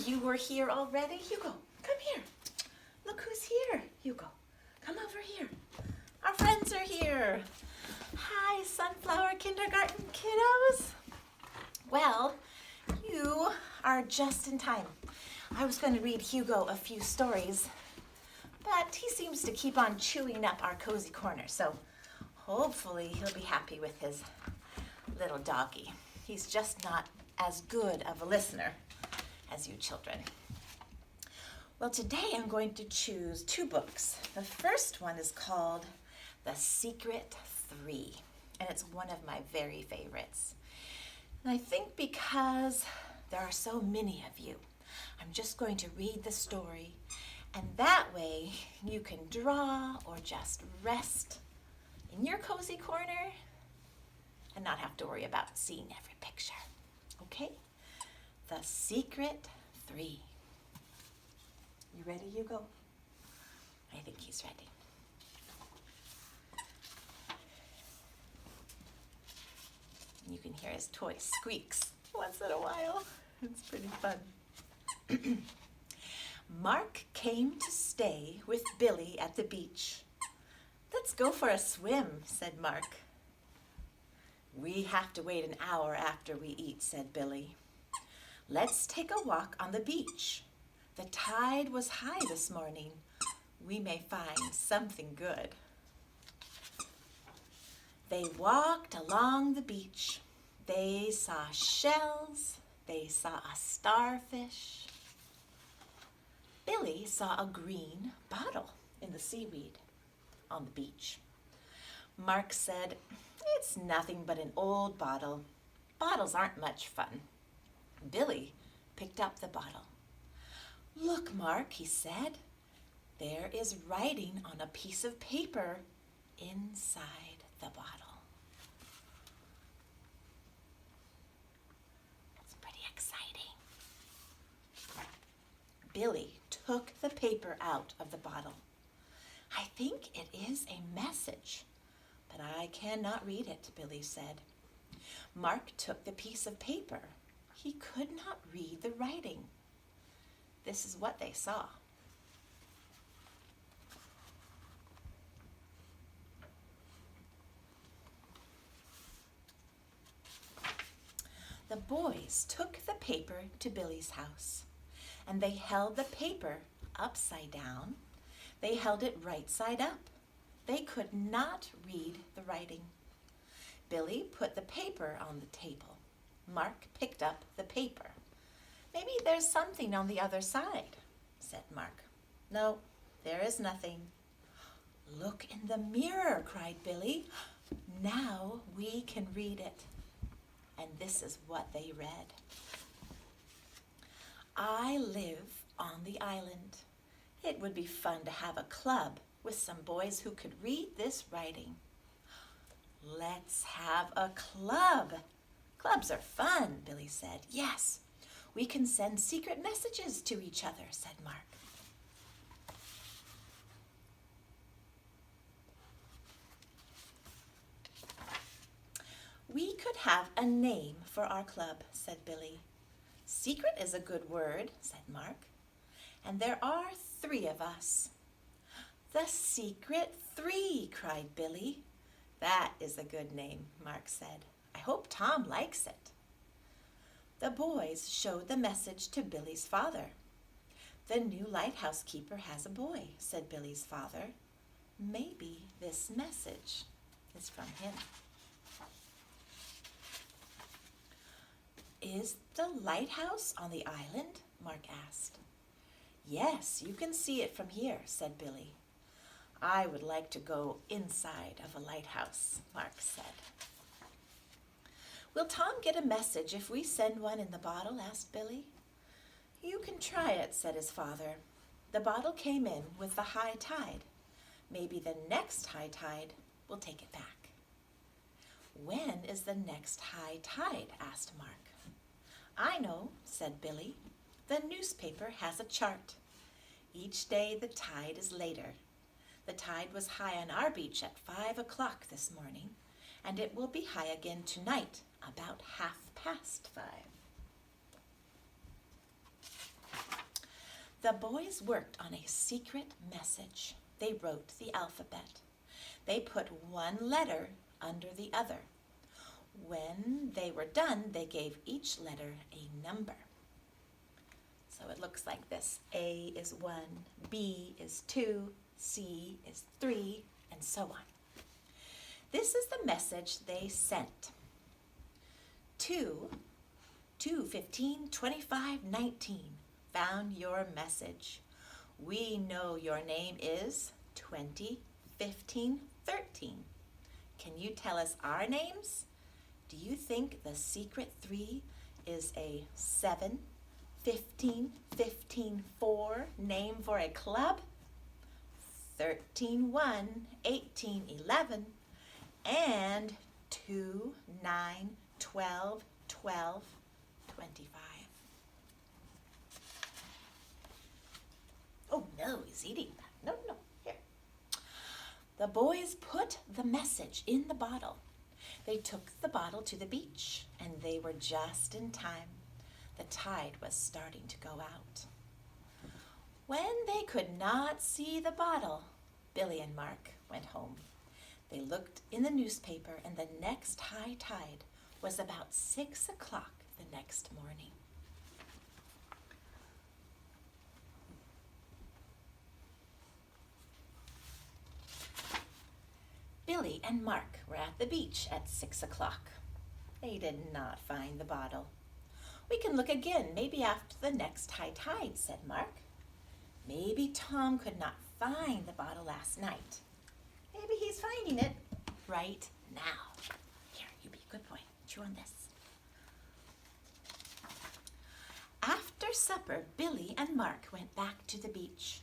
you were here already. Hugo, come here. Look who's here. Hugo, come over here. Our friends are here. Hi, Sunflower Kindergarten kiddos. Well, you are just in time. I was going to read Hugo a few stories, but he seems to keep on chewing up our cozy corner, so hopefully he'll be happy with his little doggy. He's just not as good of a listener as you children. Well, today I'm going to choose two books. The first one is called The Secret 3, and it's one of my very favorites. And I think because there are so many of you, I'm just going to read the story, and that way you can draw or just rest in your cozy corner and not have to worry about seeing every picture. Okay? The Secret 3. You ready, Hugo? I think he's ready. You can hear his toy squeaks once in a while. It's pretty fun. Mark came to stay with Billy at the beach. Let's go for a swim, said Mark. We have to wait an hour after we eat, said Billy. Let's take a walk on the beach. The tide was high this morning. We may find something good. They walked along the beach. They saw shells. They saw a starfish. Billy saw a green bottle in the seaweed on the beach. Mark said, "It's nothing but an old bottle. Bottles aren't much fun." Billy picked up the bottle. "Look, Mark," he said. "There is writing on a piece of paper inside the bottle." That's pretty exciting. Billy took the paper out of the bottle. "I think it is a message, but I cannot read it," Billy said. Mark took the piece of paper. He could not read the writing. This is what they saw. The boys took the paper to Billy's house, and they held the paper upside down. They held it right side up. They could not read the writing. Billy put the paper on the table. Mark picked up the paper. "Maybe there's something on the other side," said Mark. "No, there is nothing." "Look in the mirror," cried Billy. "Now we can read it." And this is what they read. "I live on the island. It would be fun to have a club with some boys who could read this writing." "Let's have a club. Clubs are fun," Billy said. "Yes, we can send secret messages to each other," said Mark. "We could have a name for our club," said Billy. "Secret is a good word," said Mark. "And there are 3 of us." "The Secret 3, cried Billy. "That is a good name," Mark said. "I hope Tom likes it." The boys showed the message to Billy's father. "The new lighthouse keeper has a boy," said Billy's father. "Maybe this message is from him." "Is the lighthouse on the island?" Mark asked. "Yes, you can see it from here," said Billy. "I would like to go inside of a lighthouse," Mark said. "Will Tom get a message if we send one in the bottle?" asked Billy. "You can try it," said his father. "The bottle came in with the high tide. Maybe the next high tide will take it back." "When is the next high tide?" asked Mark. "I know," said Billy. "The newspaper has a chart. Each day the tide is later. The tide was high on our beach at 5 o'clock this morning, and it will be high again tonight about 5:30. The boys worked on a secret message. They wrote the alphabet. They put one letter under the other. When they were done, they gave each letter a number. So it looks like this. A is 1, B is 2, C is 3, and so on. This is the message they sent. 2, 15, 25, 19. Found your message. We know your name is 20, 15, 13. Can you tell us our names? Do you think the secret 3 is a 7, 15, 15, 4 name for a club? 13, 1, 18, 11, and 2, 9, 12, 12, 25. Oh no, he's eating that. No, here. The boys put the message in the bottle. They took the bottle to the beach, and they were just in time. The tide was starting to go out. When they could not see the bottle, Billy and Mark went home. They looked in the newspaper, and the next high tide was about 6 o'clock the next morning. Billy and Mark were at the beach at 6 o'clock. They did not find the bottle. We can look again, maybe after the next high tide, said Mark. Maybe Tom could not find the bottle last night. Maybe he's finding it right now. Here, you be a good boy. Chew on this. After supper, Billy and Mark went back to the beach.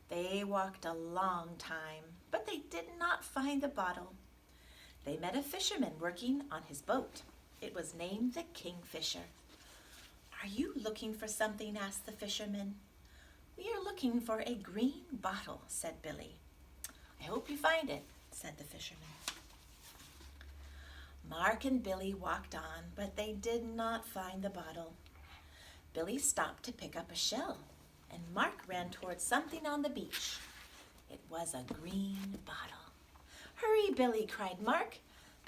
They walked a long time, but they did not find the bottle. They met a fisherman working on his boat. It was named the Kingfisher. Are you looking for something? Asked the fisherman. We are looking for a green bottle, said Billy. I hope you find it, said the fisherman. Mark and Billy walked on, but they did not find the bottle. Billy stopped to pick up a shell, and Mark ran towards something on the beach. It was a green bottle. Hurry, Billy, cried Mark.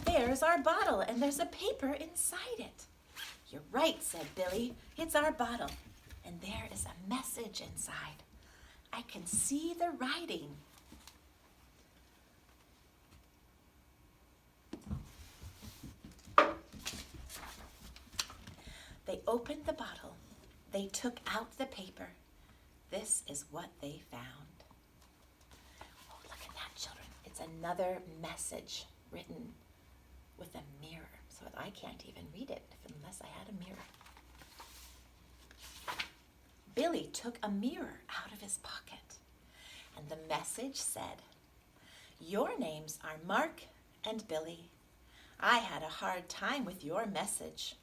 There's our bottle, and there's a paper inside it. You're right, said Billy. It's our bottle, and there is a message inside. I can see the writing. They opened the bottle. They took out the paper. This is what they found. Oh, look at that, children. It's another message written with a mirror. So I can't even read it unless I had a mirror. Billy took a mirror out of his pocket, and the message said, Your names are Mark and Billy. I had a hard time with your message.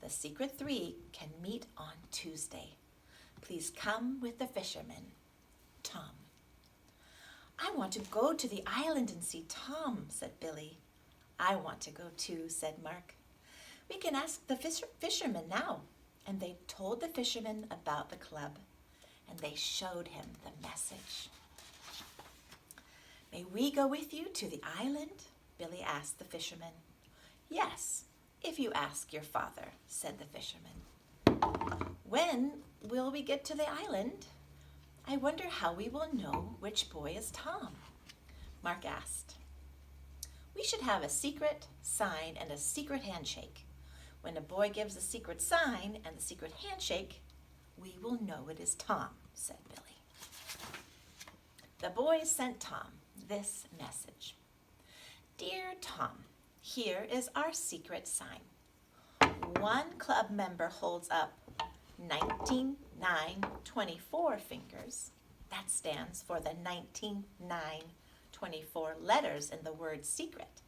The secret 3 can meet on Tuesday. Please come with the fisherman, Tom. I want to go to the island and see Tom, said Billy. I want to go too, said Mark. We can ask the fisherman now. And they told the fisherman about the club, and they showed him the message. May we go with you to the island? Billy asked the fisherman. Yes, if you ask your father, said the fisherman. When will we get to the island? I wonder how we will know which boy is Tom, Mark asked. We should have a secret sign and a secret handshake. When a boy gives a secret sign and the secret handshake, we will know it is Tom, said Billy. The boys sent Tom this message. Dear Tom, here is our secret sign. One club member holds up 19, 9, 24 fingers. That stands for the 19, 9, 24 letters in the word secret.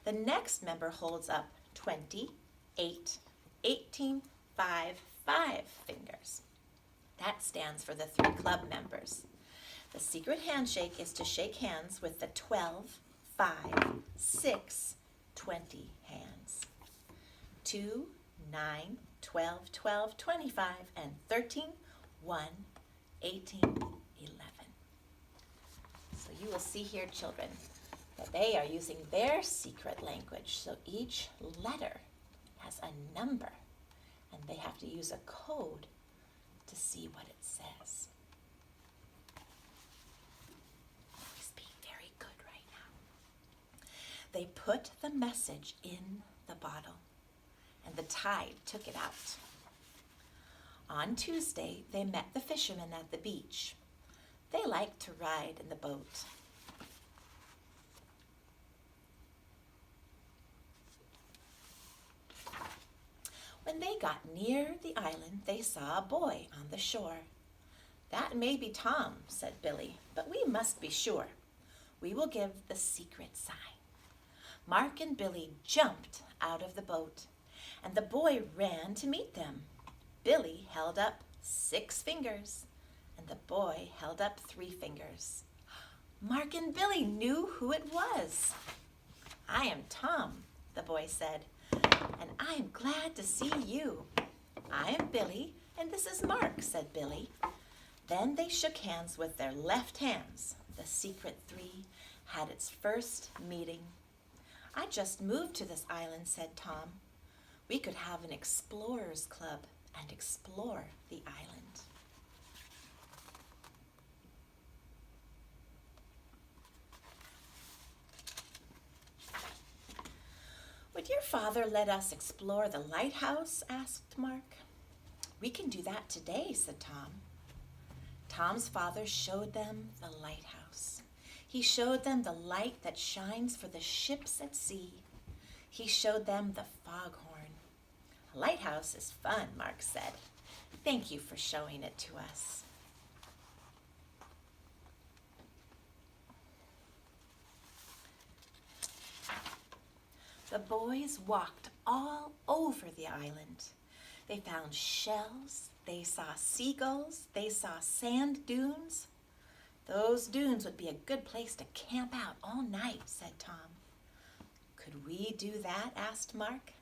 The next member holds up 20, 8, 18, 5, 5 fingers. That stands for the 3 club members. The secret handshake is to shake hands with the 12, 5, 6, 20 hands. 2, 9, 12, 12, 25, and 13, 1, 1811. So you will see here, children, that they are using their secret language. So each letter has a number, and they have to use a code to see what it says. He's being very good right now. They put the message in the bottle, and the tide took it out. On Tuesday, they met the fishermen at the beach. They liked to ride in the boat. When they got near the island, they saw a boy on the shore. "That may be Tom," said Billy, "but we must be sure. We will give the secret sign." Mark and Billy jumped out of the boat, and the boy ran to meet them. Billy held up 6 fingers, and the boy held up 3 fingers. Mark and Billy knew who it was. "I am Tom," the boy said, "and I am glad to see you." "I am Billy, and this is Mark," said Billy. Then they shook hands with their left hands. The secret 3 had its first meeting. "I just moved to this island," said Tom. "We could have an explorers club and explore the island." "Would your father let us explore the lighthouse?" asked Mark. "We can do that today," said Tom. Tom's father showed them the lighthouse. He showed them the light that shines for the ships at sea. He showed them the foghorn. "A lighthouse is fun," Mark said. "Thank you for showing it to us." The boys walked all over the island. They found shells, they saw seagulls, they saw sand dunes. "Those dunes would be a good place to camp out all night," said Tom. "Could we do that?" asked Mark.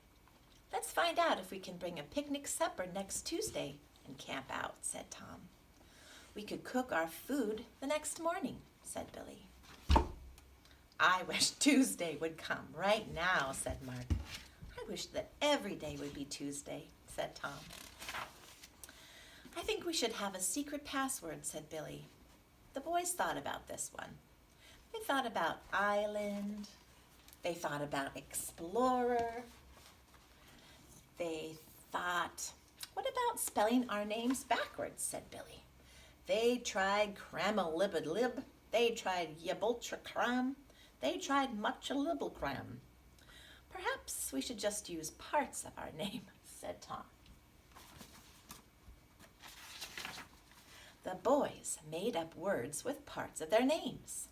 "Let's find out if we can bring a picnic supper next Tuesday and camp out," said Tom. "We could cook our food the next morning," said Billy. "I wish Tuesday would come right now," said Mark. "I wish that every day would be Tuesday," said Tom. "I think we should have a secret password," said Billy. The boys thought about this one. They thought about island. They thought about explorer. They thought, "What about spelling our names backwards?" said Billy. They tried cram-a-lib-a-lib. They tried yabultra-cram. They tried much-a-libble-cram. "Perhaps we should just use parts of our name," said Tom. The boys made up words with parts of their names.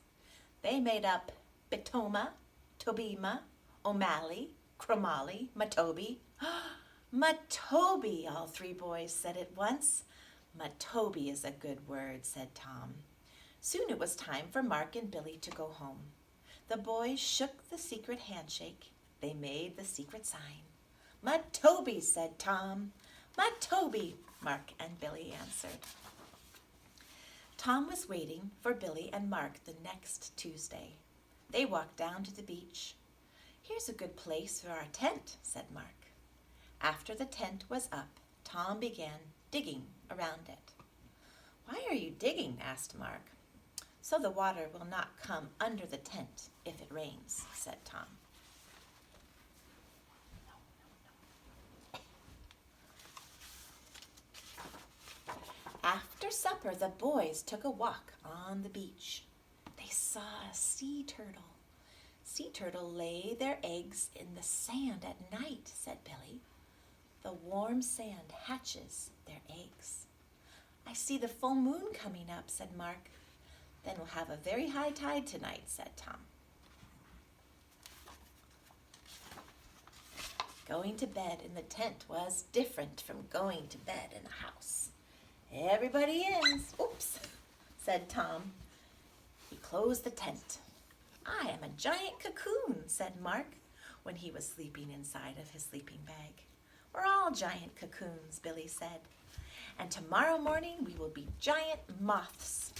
They made up Bitoma, Tobima, O'Malley, Cromarty, Matobi. "Matobi," all 3 boys said at once. "Matobi is a good word," said Tom. Soon it was time for Mark and Billy to go home. The boys shook the secret handshake. They made the secret sign. "Matobi," said Tom. "Matobi," Mark and Billy answered. Tom was waiting for Billy and Mark the next Tuesday. They walked down to the beach. "Here's a good place for our tent," said Mark. After the tent was up, Tom began digging around it. "Why are you digging?" asked Mark. "So the water will not come under the tent if it rains," said Tom. After supper, the boys took a walk on the beach. They saw a sea turtle. "Sea turtle lay their eggs in the sand at night," said Billy. "The warm sand hatches their eggs." "I see the full moon coming up," said Mark. "Then we'll have a very high tide tonight," said Tom. Going to bed in the tent was different from going to bed in the house. "Everybody in," "Oops," said Tom. He closed the tent. "I am a giant cocoon," said Mark when he was sleeping inside of his sleeping bag. "We're all giant cocoons," Billy said. And tomorrow morning we will be giant moths.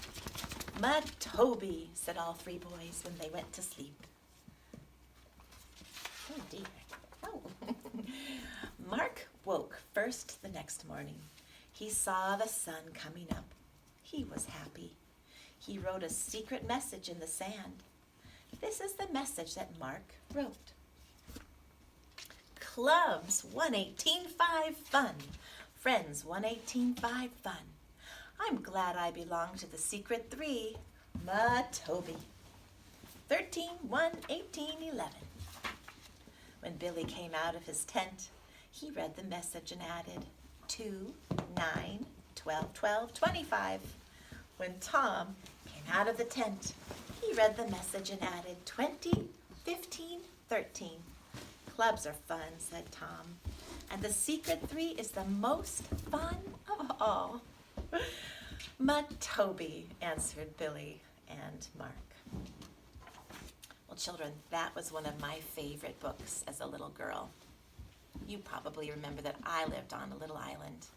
Matobi, said all three boys when they went to sleep. Oh dear. Oh. Mark woke first the next morning. He saw the sun coming up. He was happy. He wrote a secret message in the sand. This is the message that Mark wrote. Clubs 118.5 fun. Friends 118.5 fun. I'm glad I belong to the secret 3. Matobi. 13, 1, 18, 11. When Billy came out of his tent, he read the message and added 2, 9, 12, 12, 25. When Tom came out of the tent, he read the message and added 20, 15, 13. Clubs are fun, said Tom, and the secret 3 is the most fun of all. Matobi, answered Billy and Mark. Well, children, that was one of my favorite books as a little girl. You probably remember that I lived on a little island,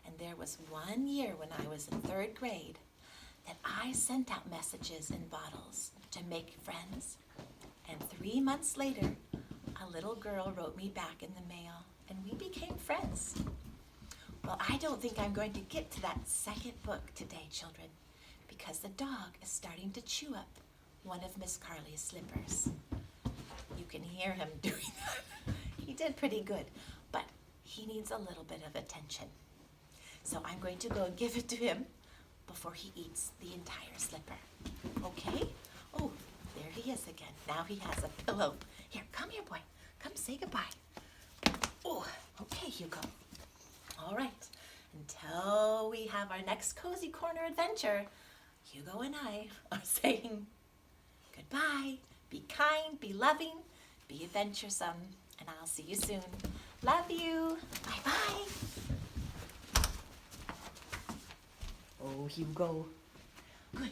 and there was one year when I was in 3rd grade that I sent out messages in bottles to make friends, and 3 months later, a little girl wrote me back in the mail, and we became friends. Well, I don't think I'm going to get to that second book today, children, because the dog is starting to chew up one of Miss Carly's slippers. You can hear him doing that. He did pretty good, but he needs a little bit of attention. So I'm going to go and give it to him before he eats the entire slipper. Okay? Oh, there he is again. Now he has a pillow. Here, come here, boy. Come say goodbye. Oh, okay, Hugo. All right. Until we have our next Cozy Corner adventure, Hugo and I are saying goodbye. Be kind, be loving, be adventuresome, and I'll see you soon. Love you. Bye-bye. Oh, Hugo. Good.